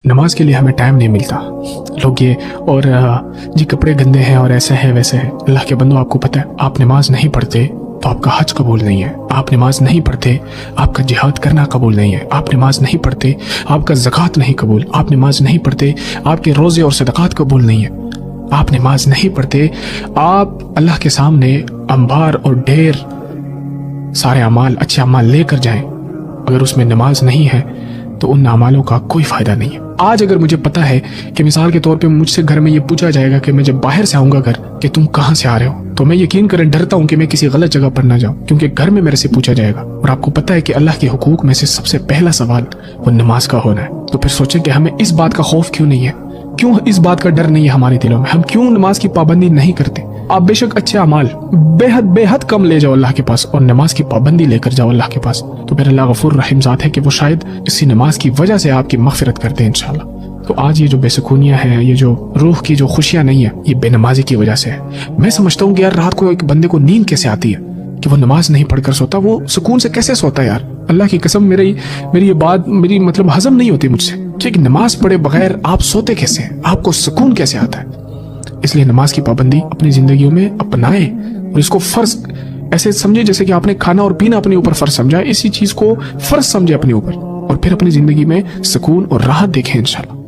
نماز کے لیے ہمیں ٹائم نہیں ملتا. لوگ یہ اور جی کپڑے گندے ہیں اور ایسا ہے ویسے ہے. اللہ کے بندو، آپ کو پتہ ہے آپ نماز نہیں پڑھتے تو آپ کا حج قبول نہیں ہے. آپ نماز نہیں پڑھتے آپ کا جہاد کرنا قبول نہیں ہے. آپ نماز نہیں پڑھتے آپ کا زکوٰۃ نہیں قبول. آپ نماز نہیں پڑھتے آپ کے روزے اور صدقات قبول نہیں ہے. آپ نماز نہیں پڑھتے آپ اللہ کے سامنے انبار اور ڈھیر سارے اعمال اچھے اعمال لے کر جائیں، اگر اس میں نماز نہیں ہے تو ان اعمالوں کا کوئی فائدہ نہیں ہے. آج اگر مجھے پتہ ہے کہ مثال کے طور پہ مجھ سے گھر میں یہ پوچھا جائے گا کہ میں جب باہر سے آؤں گا گھر کہ تم کہاں سے آ رہے ہو، تو میں یقین کریں ڈرتا ہوں کہ میں کسی غلط جگہ پر نہ جاؤں، کیونکہ گھر میں میرے سے پوچھا جائے گا. اور آپ کو پتہ ہے کہ اللہ کے حقوق میں سے سب سے پہلا سوال وہ نماز کا ہونا ہے. تو پھر سوچیں کہ ہمیں اس بات کا خوف کیوں نہیں ہے، کیوں اس بات کا ڈر نہیں ہے ہمارے دلوں میں، ہم کیوں نماز کی پابندی نہیں کرتے. آپ بے شک اچھے اعمال بے حد کم لے جاؤ اللہ کے پاس اور نماز کی پابندی لے کر جاؤ اللہ کے پاس، تو پھر اللہ غفور رحیم ذات ہے کہ وہ شاید اسی نماز کی وجہ سے آپ کی مغفرت کرتے ہیں انشاءاللہ. تو آج یہ جو بے سکونیاں ہیں، یہ جو روح کی جو خوشیاں نہیں ہیں، یہ بے نمازی کی وجہ سے ہے. میں سمجھتا ہوں کہ یار رات کو ایک بندے کو نیند کیسے آتی ہے کہ وہ نماز نہیں پڑھ کر سوتا، وہ سکون سے کیسے سوتا ہے یار. اللہ کی قسم میری یہ بات مطلب ہضم نہیں ہوتی مجھ سے کہ نماز پڑھے بغیر آپ سوتے کیسے ہیں، آپ کو سکون کیسے آتا ہے. اس لیے نماز کی پابندی اپنی زندگیوں میں اپنائیں اور اس کو فرض ایسے سمجھے جیسے کہ آپ نے کھانا اور پینا اپنے اوپر فرض سمجھا ہے، اسی چیز کو فرض سمجھے اپنے اوپر، اور پھر اپنی زندگی میں سکون اور راحت دیکھیں انشاءاللہ.